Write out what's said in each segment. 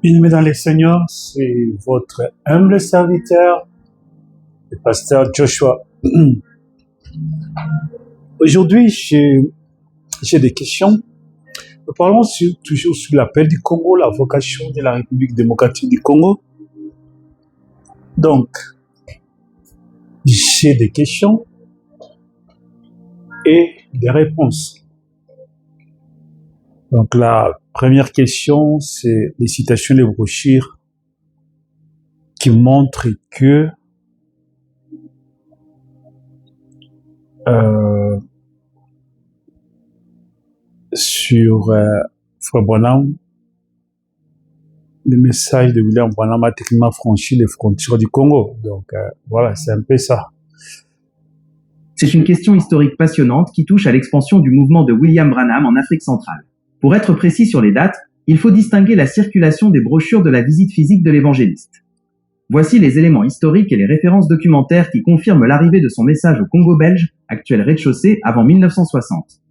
Bien-aimés dans les seigneurs, c'est votre humble serviteur, le pasteur Joshua. Aujourd'hui, j'ai des questions. Nous parlons toujours sur l'appel du Congo, la vocation de la République démocratique du Congo. Donc, j'ai des questions et des réponses. Donc, la première question, c'est les citations des brochures qui montrent que sur Frère Branham, le message de William Branham a techniquement franchi les frontières du Congo. Donc, voilà, c'est un peu ça. C'est une question historique passionnante qui touche à l'expansion du mouvement de William Branham en Afrique centrale. Pour être précis sur les dates, il faut distinguer la circulation des brochures de la visite physique de l'évangéliste. Voici les éléments historiques et les références documentaires qui confirment l'arrivée de son message au Congo belge, actuel rez-de-chaussée, avant 1960.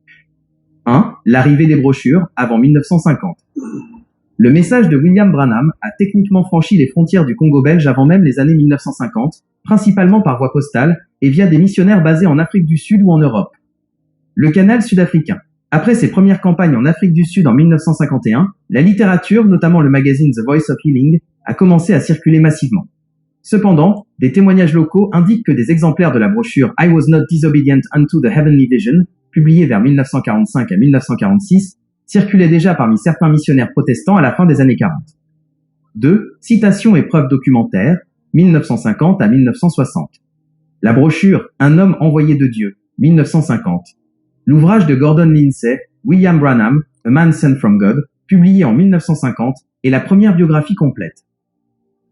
1. L'arrivée des brochures avant 1950. Le message de William Branham a techniquement franchi les frontières du Congo belge avant même les années 1950, principalement par voie postale et via des missionnaires basés en Afrique du Sud ou en Europe. Le canal sud-africain. Après ses premières campagnes en Afrique du Sud en 1951, la littérature, notamment le magazine The Voice of Healing, a commencé à circuler massivement. Cependant, des témoignages locaux indiquent que des exemplaires de la brochure I Was Not Disobedient Unto the Heavenly Vision, publiée vers 1945 à 1946, circulaient déjà parmi certains missionnaires protestants à la fin des années 40. 2. Citations et preuves documentaires, 1950 à 1960. La brochure Un homme envoyé de Dieu, 1950. L'ouvrage de Gordon Lindsay, William Branham, A Man Sent from God, publié en 1950, est la première biographie complète.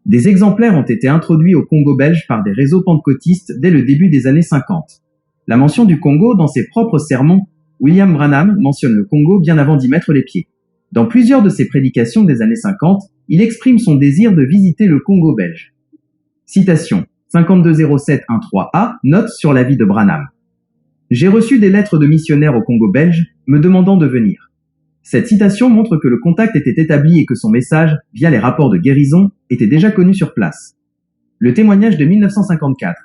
Des exemplaires ont été introduits au Congo belge par des réseaux pentecôtistes dès le début des années 50. La mention du Congo dans ses propres sermons, William Branham mentionne le Congo bien avant d'y mettre les pieds. Dans plusieurs de ses prédications des années 50, il exprime son désir de visiter le Congo belge. Citation 520713A, note sur la vie de Branham. J'ai reçu des lettres de missionnaires au Congo belge me demandant de venir. Cette citation montre que le contact était établi et que son message, via les rapports de guérison, était déjà connu sur place. Le témoignage de 1954.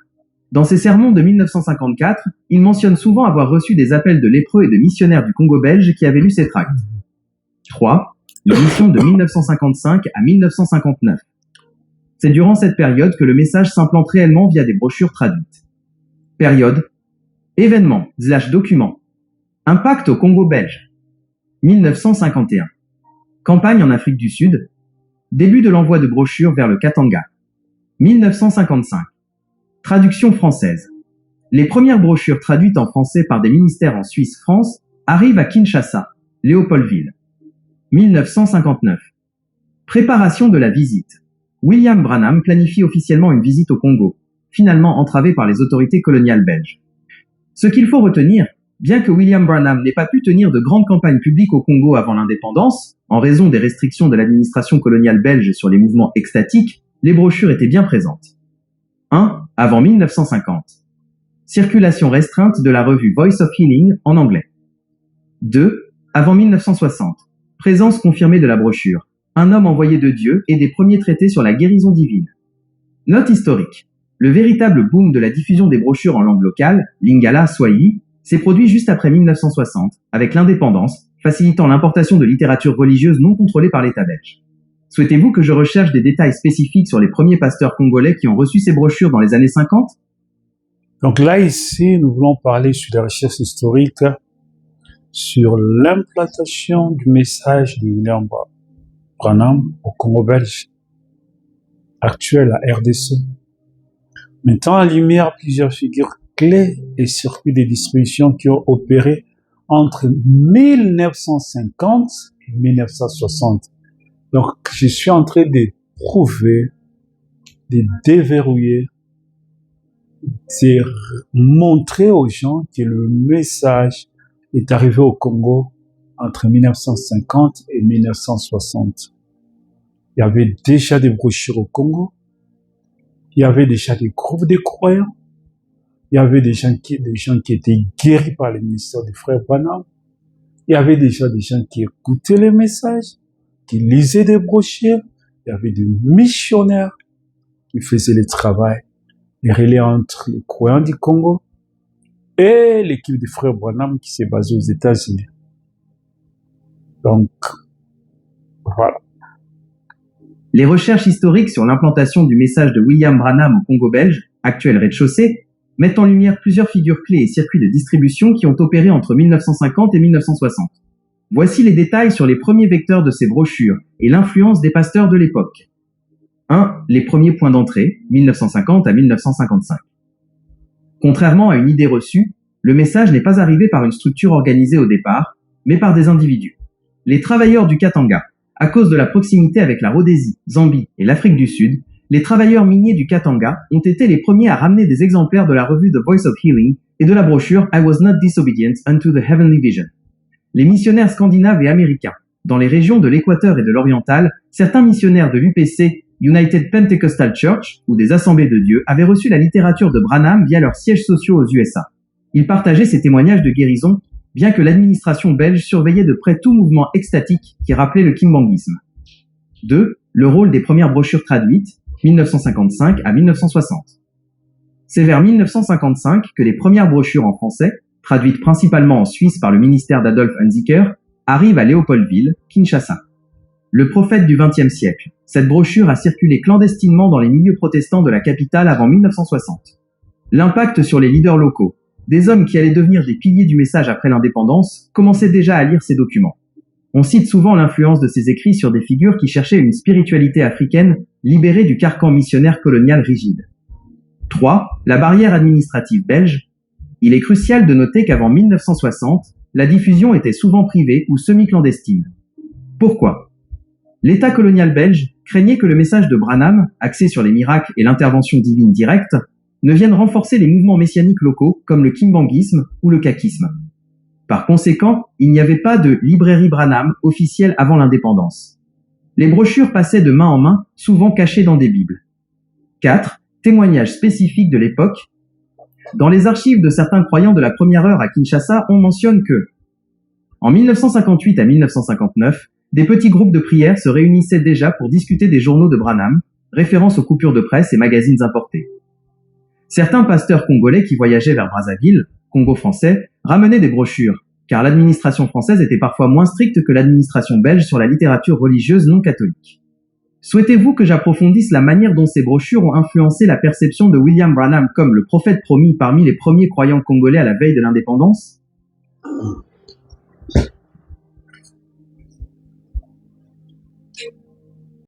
Dans ses sermons de 1954, il mentionne souvent avoir reçu des appels de lépreux et de missionnaires du Congo belge qui avaient lu ses tracts. 3. L'émission de 1955 à 1959. C'est durant cette période que le message s'implante réellement via des brochures traduites. Période. Événements/documents. Impact au Congo belge. 1951. Campagne en Afrique du Sud. Début de l'envoi de brochures vers le Katanga. 1955. Traduction française. Les premières brochures traduites en français par des ministères en Suisse, France, arrivent à Kinshasa, Léopoldville. 1959. Préparation de la visite. William Branham planifie officiellement une visite au Congo, finalement entravée par les autorités coloniales belges. Ce qu'il faut retenir, bien que William Branham n'ait pas pu tenir de grandes campagnes publiques au Congo avant l'indépendance, en raison des restrictions de l'administration coloniale belge sur les mouvements extatiques, les brochures étaient bien présentes. 1. Avant 1950. Circulation restreinte de la revue Voice of Healing en anglais. 2. Avant 1960. Présence confirmée de la brochure Un homme envoyé de Dieu et des premiers traités sur la guérison divine. Note historique. Le véritable boom de la diffusion des brochures en langue locale, Lingala, Swahili, s'est produit juste après 1960, avec l'indépendance, facilitant l'importation de littérature religieuse non contrôlée par l'État belge. Souhaitez-vous que je recherche des détails spécifiques sur les premiers pasteurs congolais qui ont reçu ces brochures dans les années 50 ? Donc là, ici, nous voulons parler sur des recherches historiques sur l'implantation du message de William Branham au Congo belge, actuel à RDC. Mettant en lumière plusieurs figures clés et circuits de distribution qui ont opéré entre 1950 et 1960. Donc, je suis en train de prouver, de déverrouiller, de montrer aux gens que le message est arrivé au Congo entre 1950 et 1960. Il y avait déjà des brochures au Congo, il y avait déjà des groupes de croyants, il y avait des gens qui étaient guéris par le ministère du frère Branham, il y avait déjà des gens qui écoutaient les messages, qui lisaient des brochures, il y avait des missionnaires qui faisaient le travail, les relais entre les croyants du Congo et l'équipe des frères Branham qui s'est basée aux États-Unis. Donc, voilà. Les recherches historiques sur l'implantation du message de William Branham au Congo belge, actuel rez-de-chaussée, mettent en lumière plusieurs figures clés et circuits de distribution qui ont opéré entre 1950 et 1960. Voici les détails sur les premiers vecteurs de ces brochures et l'influence des pasteurs de l'époque. 1. Les premiers points d'entrée, 1950 à 1955. Contrairement à une idée reçue, le message n'est pas arrivé par une structure organisée au départ, mais par des individus. Les travailleurs du Katanga. À cause de la proximité avec la Rhodésie, Zambie et l'Afrique du Sud, les travailleurs miniers du Katanga ont été les premiers à ramener des exemplaires de la revue The Voice of Healing et de la brochure I Was Not Disobedient Unto the Heavenly Vision. Les missionnaires scandinaves et américains. Dans les régions de l'Équateur et de l'Oriental, certains missionnaires de l'UPC, United Pentecostal Church, ou des Assemblées de Dieu, avaient reçu la littérature de Branham via leurs sièges sociaux aux USA. Ils partageaient ces témoignages de guérison, bien que l'administration belge surveillait de près tout mouvement extatique qui rappelait le kimbanguisme. 2. Le rôle des premières brochures traduites, 1955 à 1960. C'est vers 1955 que les premières brochures en français, traduites principalement en Suisse par le ministère d'Adolf Hunziker, arrivent à Léopoldville, Kinshasa. Le prophète du XXe siècle. Cette brochure a circulé clandestinement dans les milieux protestants de la capitale avant 1960. L'impact sur les leaders locaux. Des hommes qui allaient devenir des piliers du message après l'indépendance commençaient déjà à lire ces documents. On cite souvent l'influence de ces écrits sur des figures qui cherchaient une spiritualité africaine libérée du carcan missionnaire colonial rigide. 3. La barrière administrative belge. Il est crucial de noter qu'avant 1960, la diffusion était souvent privée ou semi-clandestine. Pourquoi ? L'État colonial belge craignait que le message de Branham, axé sur les miracles et l'intervention divine directe, ne vienne renforcer les mouvements messianiques locaux comme le kimbanguisme ou le kakisme. Par conséquent, il n'y avait pas de librairie Branham officielle avant l'indépendance. Les brochures passaient de main en main, souvent cachées dans des bibles. 4. Témoignages spécifiques de l'époque. Dans les archives de certains croyants de la première heure à Kinshasa, on mentionne que, en 1958 à 1959, des petits groupes de prière se réunissaient déjà pour discuter des journaux de Branham, référence aux coupures de presse et magazines importés. Certains pasteurs congolais qui voyageaient vers Brazzaville, Congo français, ramenaient des brochures, car l'administration française était parfois moins stricte que l'administration belge sur la littérature religieuse non catholique. Souhaitez-vous que j'approfondisse la manière dont ces brochures ont influencé la perception de William Branham comme le prophète promis parmi les premiers croyants congolais à la veille de l'indépendance ?